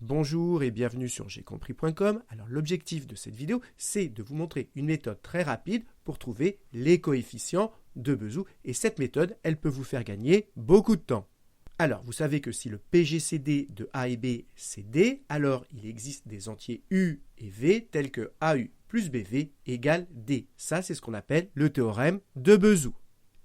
Bonjour et bienvenue sur gcompris.com. Alors l'objectif de cette vidéo, c'est de vous montrer une méthode très rapide pour trouver les coefficients de Bezout. Et cette méthode, elle peut vous faire gagner beaucoup de temps. Alors, vous savez que si le PGCD de A et B, c'est D, alors il existe des entiers U et V tels que AU plus BV égale D. Ça, c'est ce qu'on appelle le théorème de Bezout.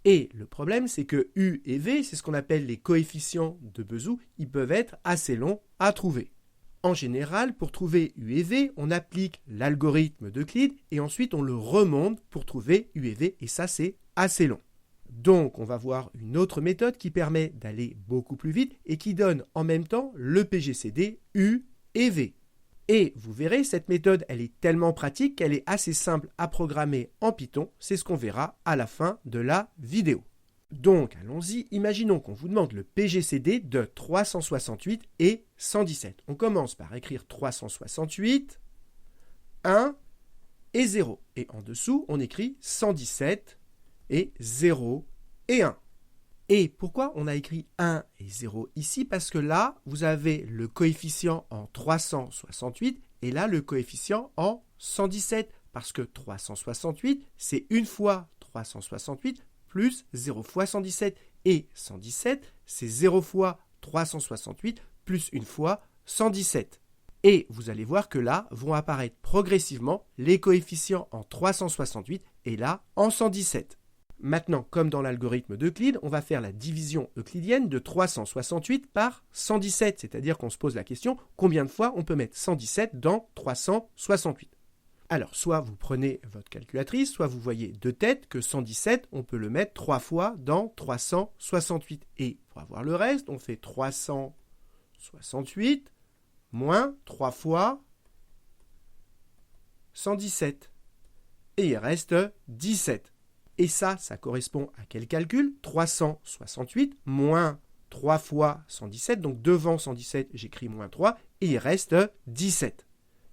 Et le problème, c'est que U et V, c'est ce qu'on appelle les coefficients de Bezout, ils peuvent être assez longs à trouver. En général, pour trouver U et V, on applique l'algorithme d'Euclide et ensuite on le remonte pour trouver U et V, et ça, c'est assez long. Donc, on va voir une autre méthode qui permet d'aller beaucoup plus vite et qui donne en même temps le PGCD U et V. Et vous verrez, cette méthode, elle est tellement pratique qu'elle est assez simple à programmer en Python. C'est ce qu'on verra à la fin de la vidéo. Donc, allons-y. Imaginons qu'on vous demande le PGCD de 368 et 117. On commence par écrire 368, 1 et 0. Et en dessous, on écrit 117 et 0 et 1. Et pourquoi on a écrit 1 et 0 ici? Parce que là, vous avez le coefficient en 368 et là, le coefficient en 117. Parce que 368, c'est 1 fois 368 plus 0 fois 117. Et 117, c'est 0 fois 368 plus 1 fois 117. Et vous allez voir que là, vont apparaître progressivement les coefficients en 368 et là, en 117. Maintenant, comme dans l'algorithme d'Euclide, on va faire la division euclidienne de 368 par 117, c'est-à-dire qu'on se pose la question, combien de fois on peut mettre 117 dans 368? Alors, soit vous prenez votre calculatrice, soit vous voyez de tête que 117, on peut le mettre 3 fois dans 368. Et pour avoir le reste, on fait 368 moins 3 fois 117. Et il reste 17. Et ça correspond à quel calcul? 368 moins 3 fois 117. Donc devant 117, j'écris moins 3. Et il reste 17.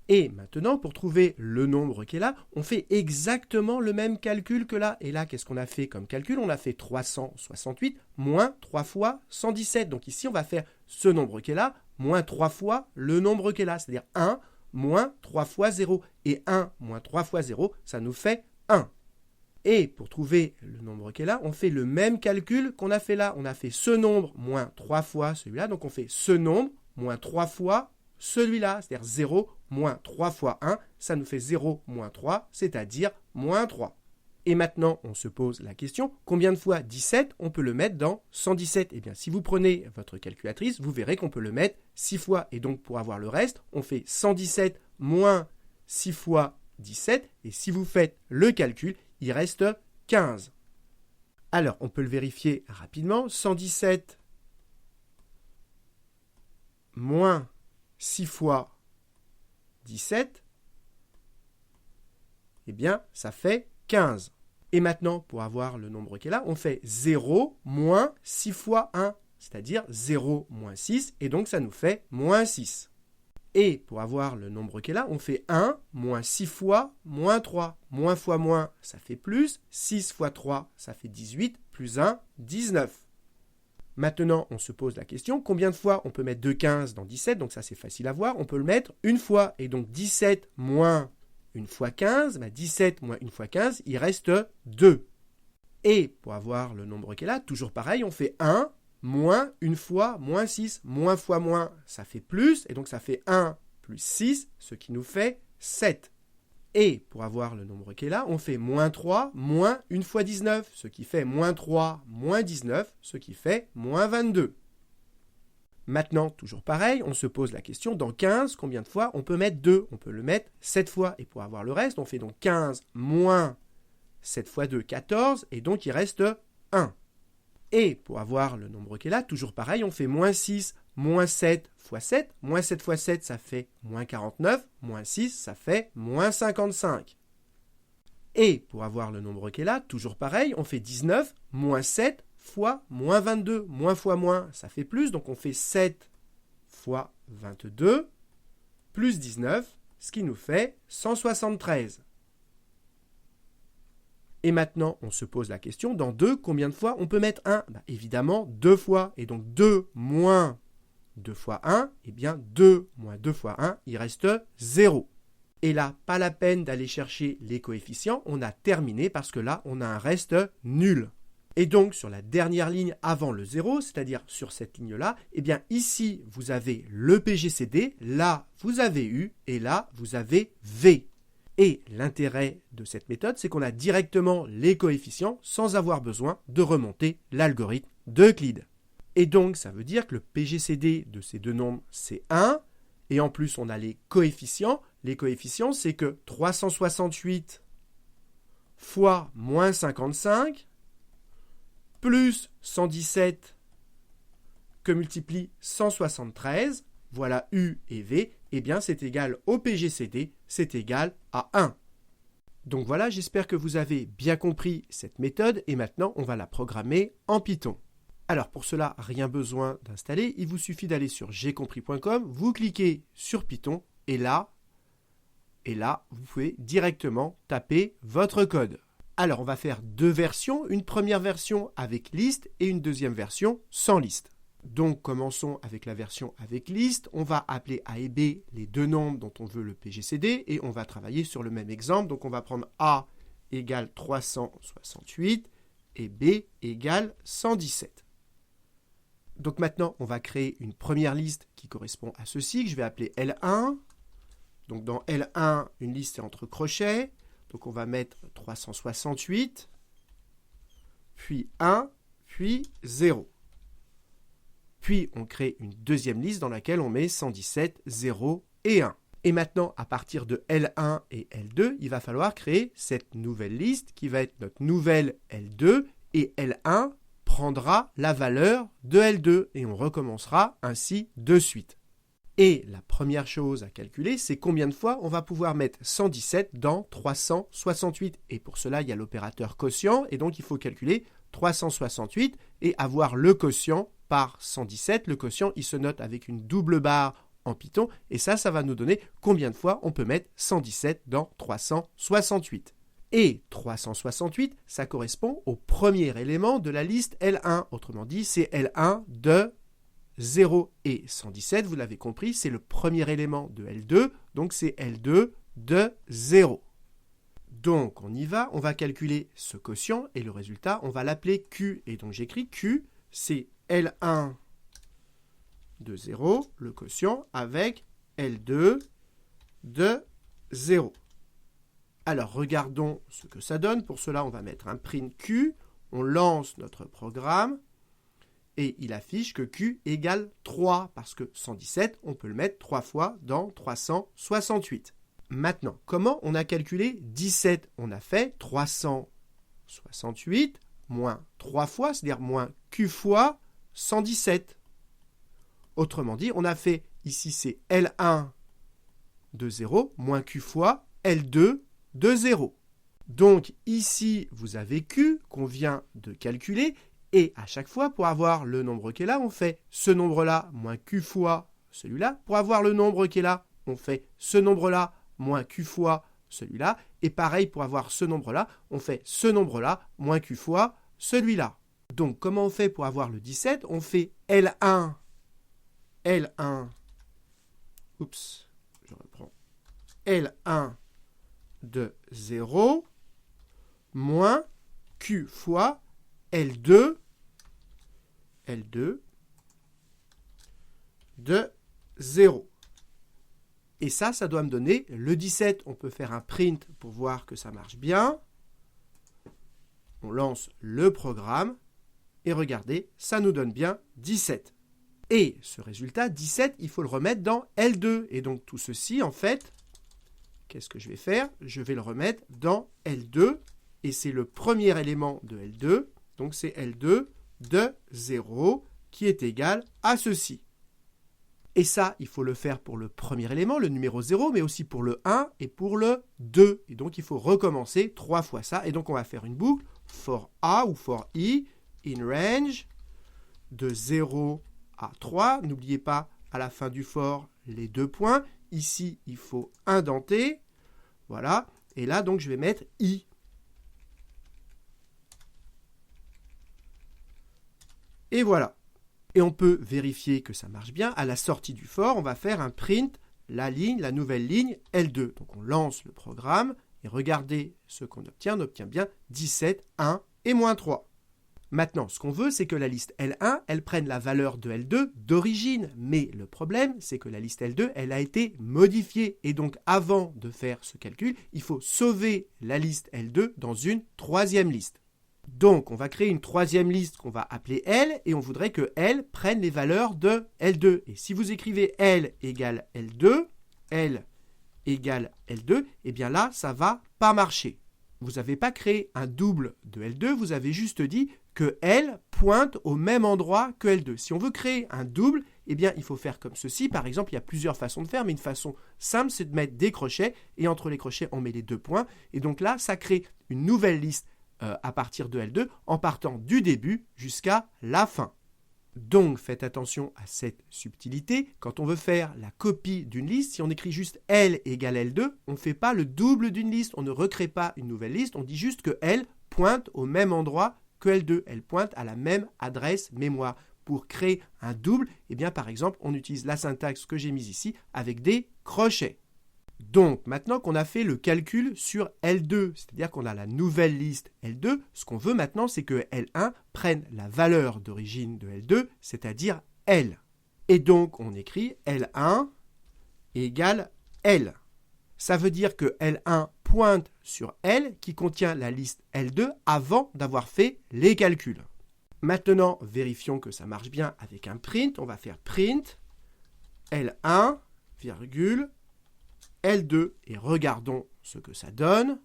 Et maintenant, pour trouver le nombre qui est là, on fait exactement le même calcul que là. Et là, qu'est-ce qu'on a fait comme calcul? On a fait 368 moins 3 fois 117. Donc ici, on va faire ce nombre qui est là, moins 3 fois le nombre qui est là. C'est-à-dire 1 moins 3 fois 0. Et 1 moins 3 fois 0, ça nous fait 1. Et pour trouver le nombre qui est là, on fait le même calcul qu'on a fait là. On a fait ce nombre moins 3 fois celui-là. Donc on fait ce nombre moins 3 fois celui-là. C'est-à-dire 0 moins 3 fois 1. Ça nous fait 0 moins 3, c'est-à-dire moins 3. Et maintenant, on se pose la question, combien de fois 17 on peut le mettre dans 117? Eh bien, si vous prenez votre calculatrice, vous verrez qu'on peut le mettre 6 fois. Et donc, pour avoir le reste, on fait 117 moins 6 fois 17. Et si vous faites le calcul, il reste 15. Alors, on peut le vérifier rapidement. 117 moins 6 fois 17, eh bien, ça fait 15. Et maintenant, pour avoir le nombre qui est là, on fait 0 moins 6 fois 1, c'est-à-dire 0 moins 6, et donc ça nous fait moins 6. Et pour avoir le nombre qui est là, on fait 1 moins 6 fois moins 3. Moins fois moins, ça fait plus. 6 fois 3, ça fait 18. Plus 1, 19. Maintenant, on se pose la question, combien de fois on peut mettre 2 15 dans 17? Donc ça, c'est facile à voir. On peut le mettre une fois. Et donc 17 moins 1 fois 15, 17 moins 1 fois 15, il reste 2. Et pour avoir le nombre qui est là, toujours pareil, on fait 1 moins 1 fois moins 6. Moins fois moins, ça fait plus. Et donc ça fait 1 plus 6, ce qui nous fait 7. Et pour avoir le nombre qui est là, on fait moins 3 moins 1 fois 19, ce qui fait moins 3 moins 19, ce qui fait moins 22. Maintenant, toujours pareil, on se pose la question, dans 15, combien de fois on peut mettre 2? On peut le mettre 7 fois. Et pour avoir le reste, on fait donc 15 moins 7 fois 2, 14, et donc il reste 1. Et pour avoir le nombre qui est là, toujours pareil, on fait moins 6, moins 7 fois 7. Moins 7 fois 7, ça fait moins 49. Moins 6, ça fait moins 55. Et pour avoir le nombre qui est là, toujours pareil, on fait 19, moins 7 fois moins 22. Moins fois moins, ça fait plus. Donc on fait 7 fois 22 plus 19, ce qui nous fait 173. Et maintenant, on se pose la question, dans 2, combien de fois on peut mettre 1? Évidemment, 2 fois. Et donc 2 moins 2 fois 1, eh bien 2 moins 2 fois 1, il reste 0. Et là, pas la peine d'aller chercher les coefficients, on a terminé parce que là, on a un reste nul. Et donc, sur la dernière ligne avant le 0, c'est-à-dire sur cette ligne-là, eh bien ici, vous avez le PGCD, là, vous avez U, et là, vous avez V. Et l'intérêt de cette méthode, c'est qu'on a directement les coefficients sans avoir besoin de remonter l'algorithme d'Euclide. Et donc, ça veut dire que le PGCD de ces deux nombres, c'est 1, et en plus, on a les coefficients. Les coefficients, c'est que 368 fois moins 55 plus 117 que multiplie 173, voilà U et V, eh bien c'est égal au PGCD, c'est égal à 1. Donc voilà, j'espère que vous avez bien compris cette méthode et maintenant on va la programmer en Python. Alors pour cela, rien besoin d'installer, il vous suffit d'aller sur jcompris.com, vous cliquez sur Python et là, vous pouvez directement taper votre code. Alors on va faire deux versions, une première version avec liste et une deuxième version sans liste. Donc commençons avec la version avec liste, on va appeler A et B les deux nombres dont on veut le PGCD et on va travailler sur le même exemple. Donc on va prendre A égale 368 et B égale 117. Donc maintenant on va créer une première liste qui correspond à ceci que je vais appeler L1. Donc dans L1, une liste est entre crochets. Donc on va mettre 368, puis 1, puis 0. Puis on crée une deuxième liste dans laquelle on met 117, 0 et 1. Et maintenant, à partir de L1 et L2, il va falloir créer cette nouvelle liste qui va être notre nouvelle L2 et L1 prendra la valeur de L2 et on recommencera ainsi de suite. Et la première chose à calculer, c'est combien de fois on va pouvoir mettre 117 dans 368. Et pour cela, il y a l'opérateur quotient, et donc il faut calculer 368 et avoir le quotient par 117. Le quotient, il se note avec une double barre en Python, et ça va nous donner combien de fois on peut mettre 117 dans 368. Et 368, ça correspond au premier élément de la liste L1. Autrement dit, c'est L1 de 0 et 117, vous l'avez compris, c'est le premier élément de L2, donc c'est L2 de 0. Donc on y va, on va calculer ce quotient et le résultat, on va l'appeler Q. Et donc j'écris Q, c'est L1 de 0, le quotient, avec L2 de 0. Alors regardons ce que ça donne. Pour cela, on va mettre un print Q, on lance notre programme, et il affiche que Q égale 3, parce que 117, on peut le mettre 3 fois dans 368. Maintenant, comment on a calculé 17? On a fait 368 moins 3 fois, c'est-à-dire moins Q fois 117. Autrement dit, on a fait, ici c'est L1 de 0 moins Q fois L2 de 0. Donc ici, vous avez Q qu'on vient de calculer, et à chaque fois, pour avoir le nombre qui est là, on fait ce nombre-là moins Q fois celui-là. Pour avoir le nombre qui est là, on fait ce nombre-là moins Q fois celui-là. Et pareil, pour avoir ce nombre-là, on fait ce nombre-là moins Q fois celui-là. Donc, comment on fait pour avoir le 17? On fait L1, oups, je reprends, L1 de 0 moins Q fois L2 de 0. Et ça doit me donner le 17. On peut faire un print pour voir que ça marche bien. On lance le programme et regardez, ça nous donne bien 17. Et ce résultat, 17, il faut le remettre dans L2. Et donc tout ceci, en fait, qu'est-ce que je vais faire? Je vais le remettre dans L2 et c'est le premier élément de L2. Donc c'est L2 de 0 qui est égal à ceci. Et ça, il faut le faire pour le premier élément, le numéro 0, mais aussi pour le 1 et pour le 2. Et donc il faut recommencer 3 fois ça. Et donc on va faire une boucle for A ou for I in range de 0 à 3. N'oubliez pas à la fin du for les deux points. Ici, il faut indenter. Voilà. Et là, donc, je vais mettre I. Et voilà. Et on peut vérifier que ça marche bien. À la sortie du for, on va faire un print, la nouvelle ligne L2. Donc on lance le programme et regardez ce qu'on obtient. On obtient bien 17, 1 et moins 3. Maintenant, ce qu'on veut, c'est que la liste L1, elle prenne la valeur de L2 d'origine. Mais le problème, c'est que la liste L2, elle a été modifiée. Et donc, avant de faire ce calcul, il faut sauver la liste L2 dans une troisième liste. Donc, on va créer une troisième liste qu'on va appeler L, et on voudrait que L prenne les valeurs de L2. Et si vous écrivez L égale L2, L égale L2, eh bien là, ça ne va pas marcher. Vous n'avez pas créé un double de L2, vous avez juste dit que L pointe au même endroit que L2. Si on veut créer un double, eh bien, il faut faire comme ceci. Par exemple, il y a plusieurs façons de faire, mais une façon simple, c'est de mettre des crochets, et entre les crochets, on met les 2 points. Et donc là, ça crée une nouvelle liste à partir de L2, en partant du début jusqu'à la fin. Donc, faites attention à cette subtilité. Quand on veut faire la copie d'une liste, si on écrit juste L égale L2, on ne fait pas le double d'une liste, on ne recrée pas une nouvelle liste, on dit juste que L pointe au même endroit que L2, elle pointe à la même adresse mémoire. Pour créer un double, eh bien, par exemple, on utilise la syntaxe que j'ai mise ici avec des crochets. Donc, maintenant qu'on a fait le calcul sur L2, c'est-à-dire qu'on a la nouvelle liste L2, ce qu'on veut maintenant, c'est que L1 prenne la valeur d'origine de L2, c'est-à-dire L. Et donc, on écrit L1 égale L. Ça veut dire que L1 pointe sur L qui contient la liste L2 avant d'avoir fait les calculs. Maintenant, vérifions que ça marche bien avec un print. On va faire print L1, virgule, L2 et regardons ce que ça donne.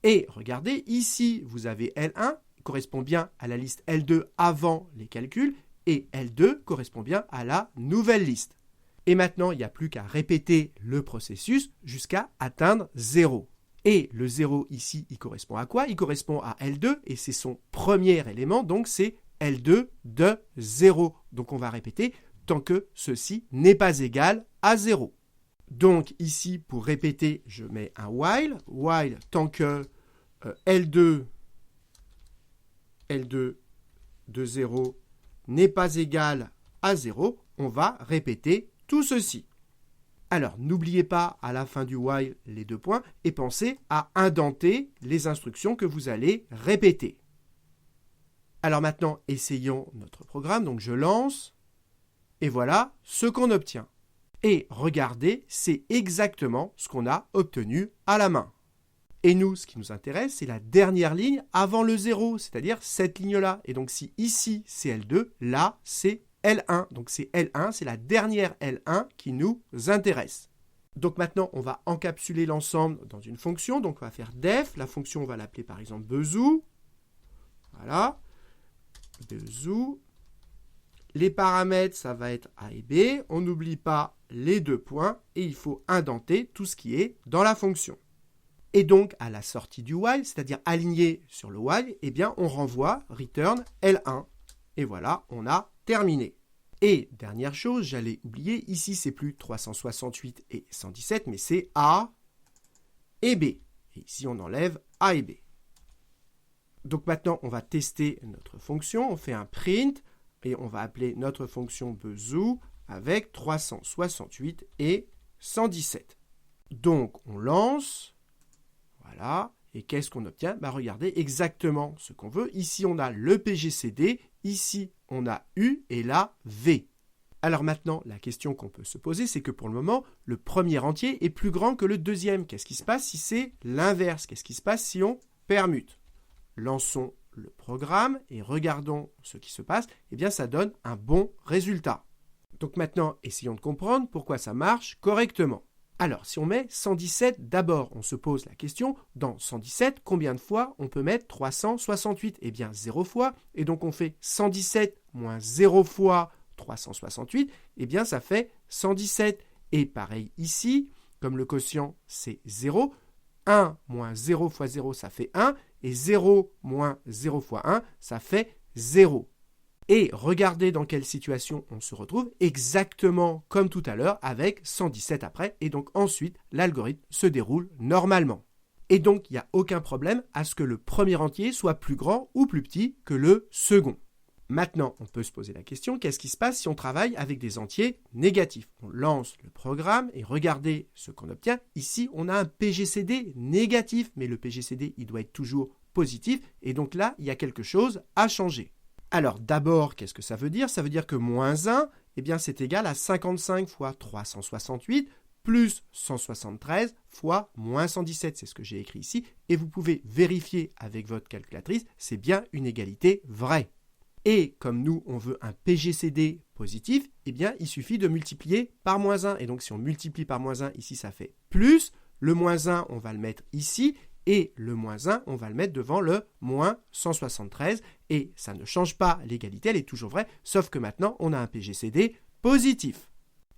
Et regardez, ici, vous avez L1 qui correspond bien à la liste L2 avant les calculs et L2 correspond bien à la nouvelle liste. Et maintenant, il n'y a plus qu'à répéter le processus jusqu'à atteindre 0. Et le 0 ici, il correspond à quoi? Il correspond à L2 et c'est son premier élément, donc c'est L2 de 0. Donc on va répéter tant que ceci n'est pas égal à 0. Donc ici, pour répéter, je mets un while. While tant que L2 de 0 n'est pas égal à 0, on va répéter tout ceci. Alors, n'oubliez pas à la fin du while les 2 points et pensez à indenter les instructions que vous allez répéter. Alors maintenant, essayons notre programme. Donc je lance et voilà ce qu'on obtient. Et regardez, c'est exactement ce qu'on a obtenu à la main. Et nous, ce qui nous intéresse, c'est la dernière ligne avant le 0, c'est-à-dire cette ligne-là. Et donc si ici c'est L2, là c'est L1. Donc c'est L1, c'est la dernière L1 qui nous intéresse. Donc maintenant, on va encapsuler l'ensemble dans une fonction. Donc on va faire def. La fonction, on va l'appeler par exemple Bezoo. Voilà. Bezoo. Les paramètres, ça va être A et B. On n'oublie pas les 2 points. Et il faut indenter tout ce qui est dans la fonction. Et donc, à la sortie du while, c'est-à-dire aligné sur le while, eh bien, on renvoie return L1. Et voilà, on a terminé. Et dernière chose, j'allais oublier, ici, c'est plus 368 et 117, mais c'est A et B. Et ici, on enlève A et B. Donc maintenant, on va tester notre fonction. On fait un print et on va appeler notre fonction Bezoo avec 368 et 117. Donc, on lance. Voilà. Et qu'est-ce qu'on obtient? Regardez exactement ce qu'on veut. Ici, on a le PGCD. Ici, on a U et là, V. Alors maintenant, la question qu'on peut se poser, c'est que pour le moment, le premier entier est plus grand que le deuxième. Qu'est-ce qui se passe si c'est l'inverse? Qu'est-ce qui se passe si on permute? Lançons le programme et regardons ce qui se passe. Eh bien, ça donne un bon résultat. Donc maintenant, essayons de comprendre pourquoi ça marche correctement. Alors, si on met 117, d'abord, on se pose la question, dans 117, combien de fois on peut mettre 368? Eh bien, 0 fois. Et donc, on fait 117 moins 0 fois 368. Eh bien, ça fait 117. Et pareil ici, comme le quotient, c'est 0. 1 moins 0 fois 0, ça fait 1. Et 0 moins 0 fois 1, ça fait 0. Et regardez dans quelle situation on se retrouve, exactement comme tout à l'heure, avec 117 après. Et donc ensuite, l'algorithme se déroule normalement. Et donc, il n'y a aucun problème à ce que le premier entier soit plus grand ou plus petit que le second. Maintenant, on peut se poser la question, qu'est-ce qui se passe si on travaille avec des entiers négatifs? On lance le programme et regardez ce qu'on obtient. Ici, on a un PGCD négatif, mais le PGCD, il doit être toujours positif. Et donc là, il y a quelque chose à changer. Alors d'abord, qu'est-ce que ça veut dire? Ça veut dire que moins 1, eh bien, c'est égal à 55 fois 368 plus 173 fois moins 117. C'est ce que j'ai écrit ici. Et vous pouvez vérifier avec votre calculatrice, c'est bien une égalité vraie. Et comme nous, on veut un PGCD positif, eh bien, il suffit de multiplier par moins 1. Et donc, si on multiplie par moins 1, ici, ça fait plus. Le moins 1, on va le mettre ici. Et le moins 1, on va le mettre devant le moins 173. Et ça ne change pas l'égalité, elle est toujours vraie, sauf que maintenant, on a un PGCD positif.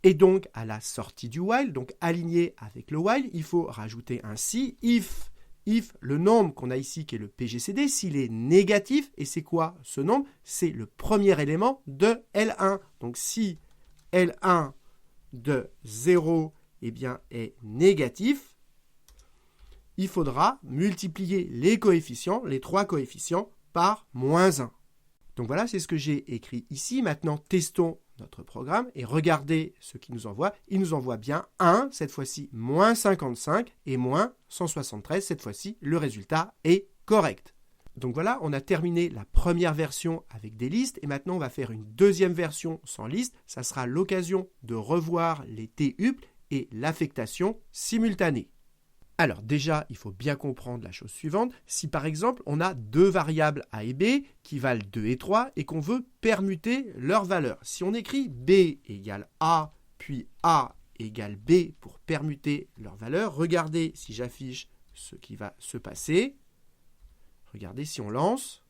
Et donc, à la sortie du while, donc aligné avec le while, il faut rajouter un si, if, le nombre qu'on a ici, qui est le PGCD, s'il est négatif, et c'est quoi ce nombre? C'est le premier élément de L1. Donc, si L1 de 0 eh bien, est négatif, il faudra multiplier les coefficients, les trois coefficients, par moins 1. Donc voilà, c'est ce que j'ai écrit ici. Maintenant, testons notre programme et regardez ce qu'il nous envoie. Il nous envoie bien 1, cette fois-ci moins 55 et moins 173. Cette fois-ci, le résultat est correct. Donc voilà, on a terminé la première version avec des listes et maintenant on va faire une deuxième version sans liste. Ça sera l'occasion de revoir les t-uples et l'affectation simultanée. Alors déjà, il faut bien comprendre la chose suivante. Si par exemple, on a deux variables A et B qui valent 2 et 3 et qu'on veut permuter leurs valeurs. Si on écrit B égale A, puis A égale B pour permuter leurs valeurs, regardez si j'affiche ce qui va se passer. Regardez si on lance.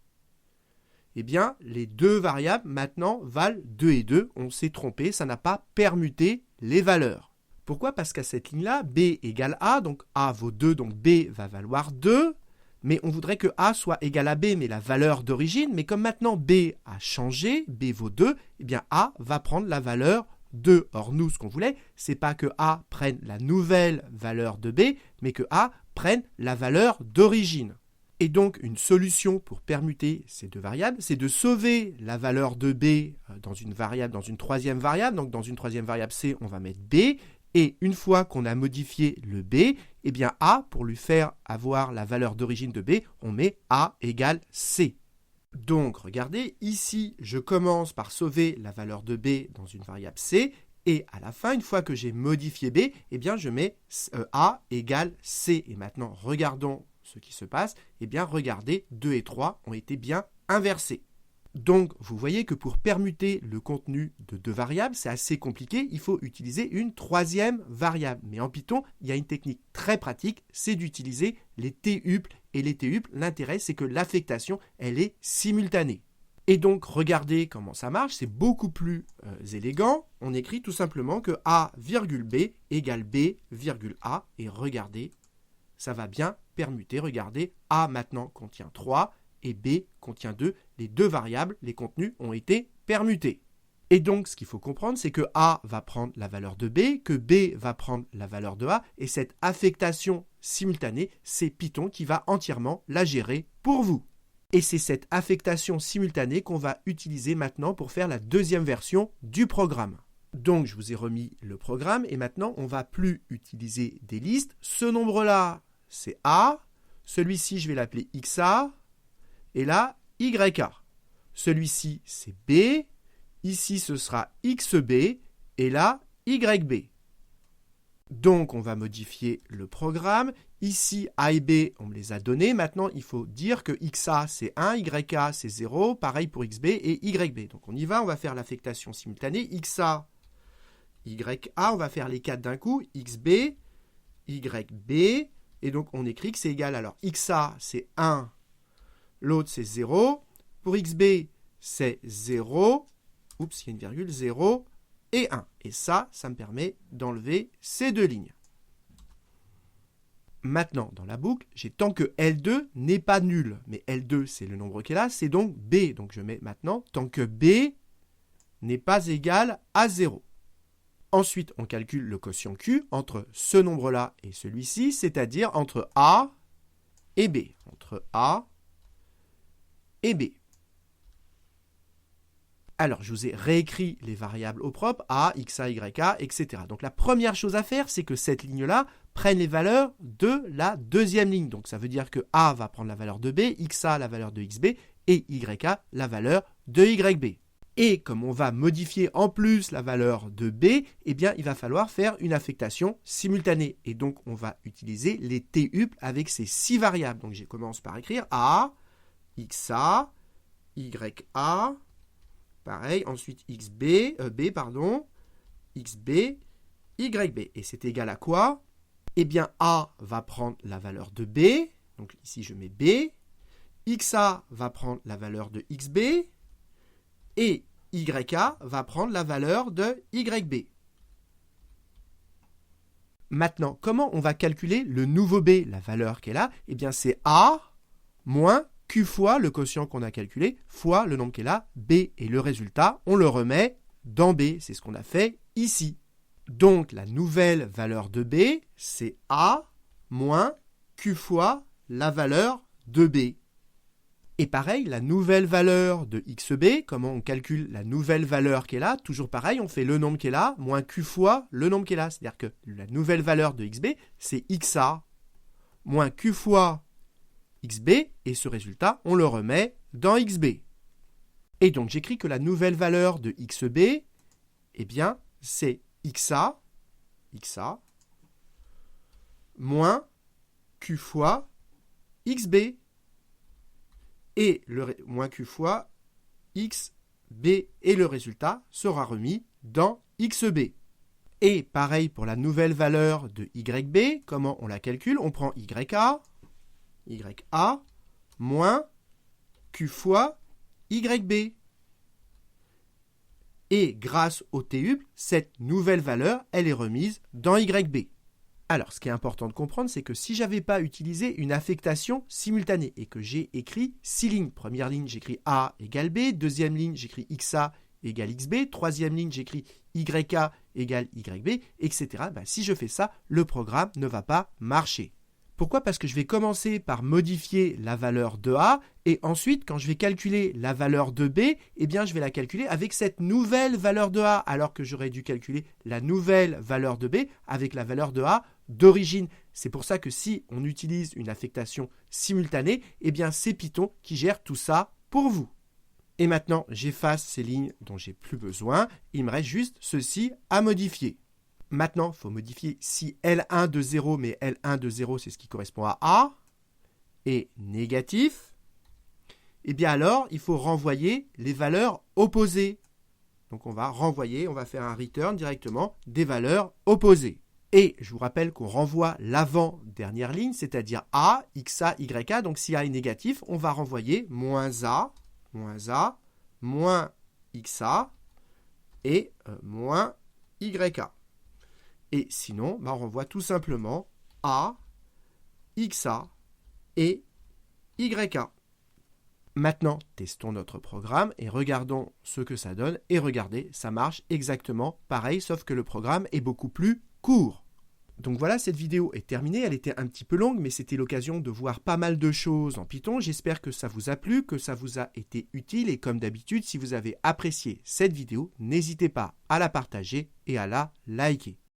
Eh bien, les deux variables maintenant valent 2 et 2. On s'est trompé, ça n'a pas permuté les valeurs. Pourquoi? Parce qu'à cette ligne-là, B égale A, donc A vaut 2, donc B va valoir 2, mais on voudrait que A soit égal à B, mais la valeur d'origine, mais comme maintenant B a changé, B vaut 2, eh bien A va prendre la valeur 2. Or nous, ce qu'on voulait, c'est pas que A prenne la nouvelle valeur de B, mais que A prenne la valeur d'origine. Et donc, une solution pour permuter ces deux variables, c'est de sauver la valeur de B dans une variable, dans une troisième variable. Donc, dans une troisième variable C, on va mettre B. Et une fois qu'on a modifié le B, eh bien A, pour lui faire avoir la valeur d'origine de B, on met A égale C. Donc, regardez, ici, je commence par sauver la valeur de B dans une variable C. Et à la fin, une fois que j'ai modifié B, eh bien je mets A égale C. Et maintenant, regardons ce qui se passe. Eh bien, regardez, 2 et 3 ont été bien inversés. Donc, vous voyez que pour permuter le contenu de deux variables, c'est assez compliqué. Il faut utiliser une troisième variable. Mais en Python, il y a une technique très pratique, c'est d'utiliser les t-uples. Et les t-uples, l'intérêt, c'est que l'affectation, elle est simultanée. Et donc, regardez comment ça marche. C'est beaucoup plus élégant. On écrit tout simplement que A, B égale B, A. Et regardez, ça va bien permuter. Regardez, A maintenant contient 3. Et B contient 2, les deux variables, les contenus ont été permutés. Et donc, ce qu'il faut comprendre, c'est que A va prendre la valeur de B, que B va prendre la valeur de A, et cette affectation simultanée, c'est Python qui va entièrement la gérer pour vous. Et c'est cette affectation simultanée qu'on va utiliser maintenant pour faire la deuxième version du programme. Donc, je vous ai remis le programme, et maintenant, on ne va plus utiliser des listes. Ce nombre-là, c'est A, celui-ci, je vais l'appeler XA, et là, YA. Celui-ci, c'est B. Ici, ce sera XB. Et là, YB. Donc, on va modifier le programme. Ici, A et B, on me les a donnés. Maintenant, il faut dire que XA, c'est 1, YA, c'est 0. Pareil pour XB et YB. Donc, on y va. On va faire l'affectation simultanée. XA, YA. On va faire les 4 d'un coup. XB, YB. Et donc, on écrit que c'est égal. Alors, XA, c'est 1. L'autre, c'est 0. Pour XB, c'est 0. Oups, il y a une virgule, 0 et 1. Et ça me permet d'enlever ces deux lignes. Maintenant, dans la boucle, j'ai tant que L2 n'est pas nul. Mais L2, c'est le nombre qui est là, c'est donc B. Donc je mets maintenant tant que B n'est pas égal à 0. Ensuite, on calcule le quotient Q entre ce nombre-là et celui-ci, c'est-à-dire entre A et B, entre A et B. Alors, je vous ai réécrit les variables au propre, A, XA, YA, etc. Donc, la première chose à faire, c'est que cette ligne-là prenne les valeurs de la deuxième ligne. Donc, ça veut dire que A va prendre la valeur de B, XA la valeur de XB et YA la valeur de YB. Et comme on va modifier en plus la valeur de B, eh bien, il va falloir faire une affectation simultanée. Et donc, on va utiliser les TUP avec ces 6 variables. Donc, je commence par écrire A, XA, YA, pareil, ensuite XB, XB, YB. Et c'est égal à quoi? Eh bien, A va prendre la valeur de B. Donc ici, je mets B. XA va prendre la valeur de XB. Et YA va prendre la valeur de YB. Maintenant, comment on va calculer le nouveau B, la valeur qu'elle a? Eh bien, c'est A moins Q fois le quotient qu'on a calculé, fois le nombre qu'elle a, B. Et le résultat, on le remet dans B. C'est ce qu'on a fait ici. Donc, la nouvelle valeur de B, c'est A moins Q fois la valeur de B. Et pareil, la nouvelle valeur de XB, comment on calcule la nouvelle valeur qu'elle a? Toujours pareil, on fait le nombre qu'elle a moins Q fois le nombre qu'elle a. C'est-à-dire que la nouvelle valeur de XB, c'est XA moins Q fois XB, et ce résultat, on le remet dans XB. Et donc, j'écris que la nouvelle valeur de XB, eh bien, c'est XA moins Q fois XB, et moins Q fois XB, et le résultat sera remis dans XB. Et pareil pour la nouvelle valeur de YB, comment on la calcule? On prend YA moins Q fois YB. Et grâce au TUP, cette nouvelle valeur, elle est remise dans YB. Alors, ce qui est important de comprendre, c'est que si je n'avais pas utilisé une affectation simultanée et que j'ai écrit 6 lignes, première ligne, j'écris A égale B, deuxième ligne, j'écris XA égale XB, troisième ligne, j'écris YA égale YB, etc. Si je fais ça, le programme ne va pas marcher. Pourquoi? Parce que je vais commencer par modifier la valeur de A et ensuite, quand je vais calculer la valeur de B, eh bien, je vais la calculer avec cette nouvelle valeur de A, alors que j'aurais dû calculer la nouvelle valeur de B avec la valeur de A d'origine. C'est pour ça que si on utilise une affectation simultanée, eh bien, c'est Python qui gère tout ça pour vous. Et maintenant, j'efface ces lignes dont j'ai plus besoin. Il me reste juste ceci à modifier. Maintenant, il faut modifier si L1 de 0, mais L1 de 0, c'est ce qui correspond à A, est négatif, et bien alors, il faut renvoyer les valeurs opposées. Donc, on va faire un return directement des valeurs opposées. Et je vous rappelle qu'on renvoie l'avant-dernière ligne, c'est-à-dire A, XA, YA. Donc, si A est négatif, on va renvoyer moins A, moins XA et moins YA. Et sinon, on renvoie tout simplement A, XA et YA. Maintenant, testons notre programme et regardons ce que ça donne. Et regardez, ça marche exactement pareil, sauf que le programme est beaucoup plus court. Donc voilà, cette vidéo est terminée. Elle était un petit peu longue, mais c'était l'occasion de voir pas mal de choses en Python. J'espère que ça vous a plu, que ça vous a été utile. Et comme d'habitude, si vous avez apprécié cette vidéo, n'hésitez pas à la partager et à la liker.